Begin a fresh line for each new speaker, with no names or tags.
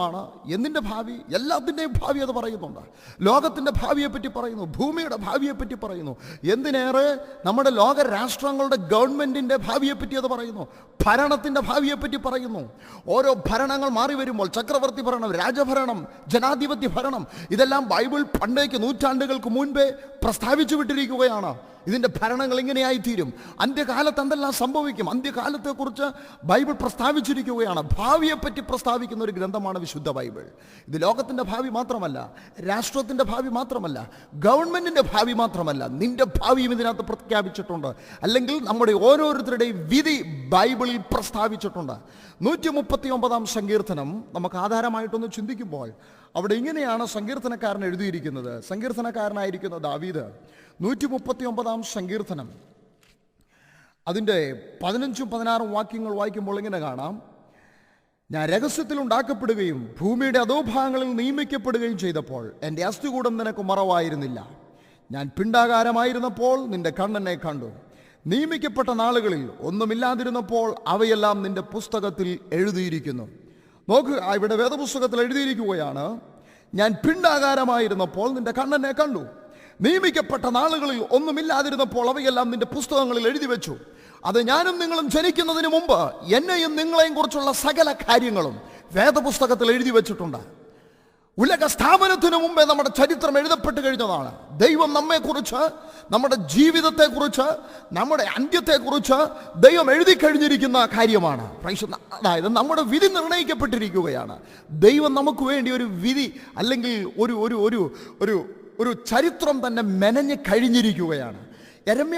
ാണ് എന്തിൻ്റെ ഭാവി? എല്ലാത്തിൻ്റെയും ഭാവി അത് പറയുന്നുണ്ട്. ലോകത്തിൻ്റെ ഭാവിയെപ്പറ്റി പറയുന്നു, ഭൂമിയുടെ ഭാവിയെപ്പറ്റി പറയുന്നു, എന്തിനേറെ നമ്മുടെ ലോക രാഷ്ട്രങ്ങളുടെ ഗവൺമെൻറ്റിൻ്റെ ഭാവിയെപ്പറ്റി അത് പറയുന്നു, ഭരണത്തിൻ്റെ ഭാവിയെപ്പറ്റി പറയുന്നു. ഓരോ ഭരണങ്ങൾ മാറി വരുമ്പോൾ ചക്രവർത്തി ഭരണം, രാജഭരണം, ജനാധിപത്യ ഭരണം, ഇതെല്ലാം ബൈബിൾ പണ്ടേക്ക് നൂറ്റാണ്ടുകൾക്ക് മുൻപേ പ്രസ്താവിച്ചു വിട്ടിരിക്കുകയാണ്. ഇതിൻ്റെ ഭരണങ്ങൾ ഇങ്ങനെയായിത്തീരും, അന്ത്യകാലത്ത് എന്തെല്ലാം സംഭവിക്കും, അന്ത്യകാലത്തെക്കുറിച്ച് ബൈബിൾ പ്രസ്താവിച്ചിരിക്കുകയാണ്. ഭാവിയെപ്പറ്റി പ്രസ്താവിക്കുന്ന ഒരു ഗ്രന്ഥമാണ് വിശുദ്ധ ബൈബിൾ. ഇത് ലോകത്തിൻ്റെ ഭാവി മാത്രമല്ല, രാഷ്ട്രത്തിൻ്റെ ഭാവി മാത്രമല്ല, ഗവൺമെൻറ്റിൻ്റെ ഭാവി മാത്രമല്ല, നിന്റെ ഭാവിയും ഇതിനകത്ത് പ്രഖ്യാപിച്ചിട്ടുണ്ട്. അല്ലെങ്കിൽ നമ്മുടെ ഓരോരുത്തരുടെയും വിധി ബൈബിളിൽ പ്രസ്താവിച്ചിട്ടുണ്ട്. 139 സങ്കീർത്തനം നമുക്ക് ആധാരമായിട്ടൊന്ന് ചിന്തിക്കുമ്പോൾ അവിടെ ഇങ്ങനെയാണ് സങ്കീർത്തനക്കാരൻ എഴുതിയിരിക്കുന്നത്. സങ്കീർത്തനക്കാരനായിരിക്കുന്ന ദാവീദ് 139 സങ്കീർത്തനം അതിൻ്റെ 15ഉം 16ഉം വാക്യങ്ങൾ വായിക്കുമ്പോൾ ഇങ്ങനെ കാണാം: ഞാൻ രഹസ്യത്തിൽ ഉണ്ടാക്കപ്പെടുകയും ഭൂമിയുടെ അധോഭാഗങ്ങളിൽ നിയമിക്കപ്പെടുകയും ചെയ്തപ്പോൾ എൻ്റെ അസ്ഥികൂടം നിനക്ക് മറവായിരുന്നില്ല. ഞാൻ പിണ്ടാകാരമായിരുന്നപ്പോൾ നിന്റെ കണ്ണെന്നെ കണ്ടു. നിയമിക്കപ്പെട്ട നാളുകളിൽ ഒന്നുമില്ലാതിരുന്നപ്പോൾ അവയെല്ലാം നിന്റെ പുസ്തകത്തിൽ എഴുതിയിരിക്കുന്നു. നോക്കുക, ഇവിടെ വേദപുസ്തകത്തിൽ എഴുതിയിരിക്കുകയാണ്, ഞാൻ പിണ്ടാകാരമായിരുന്നപ്പോൾ നിന്റെ കണ്ണെന്നെ കണ്ടു. നിയമിക്കപ്പെട്ട നാളുകളിൽ ഒന്നുമില്ലാതിരുന്നപ്പോൾ അവയെല്ലാം നിന്റെ പുസ്തകങ്ങളിൽ എഴുതി വെച്ചു. അത് ഞാനും നിങ്ങളും ജനിക്കുന്നതിന് മുമ്പ് എന്നെയും നിങ്ങളെയും കുറിച്ചുള്ള സകല കാര്യങ്ങളും വേദപുസ്തകത്തിൽ എഴുതി വെച്ചിട്ടുണ്ട്. ഉലക സ്ഥാപനത്തിനു മുമ്പേ നമ്മുടെ ചരിത്രം എഴുതപ്പെട്ട് കഴിഞ്ഞതാണ്. ദൈവം നമ്മെക്കുറിച്ച്, നമ്മുടെ ജീവിതത്തെക്കുറിച്ച്, നമ്മുടെ അന്ത്യത്തെക്കുറിച്ച് ദൈവം എഴുതി കഴിഞ്ഞിരിക്കുന്ന കാര്യമാണ്. അതായത് നമ്മുടെ വിധി നിർണയിക്കപ്പെട്ടിരിക്കുകയാണ്. ദൈവം നമുക്ക് വേണ്ടി ഒരു വിധി അല്ലെങ്കിൽ ഒരു ഒരു ഒരു ഒരു ഒരു ചരിത്രം തന്നെ മെനഞ്ഞ് കഴിഞ്ഞിരിക്കുകയാണ്. യെരമ്യാ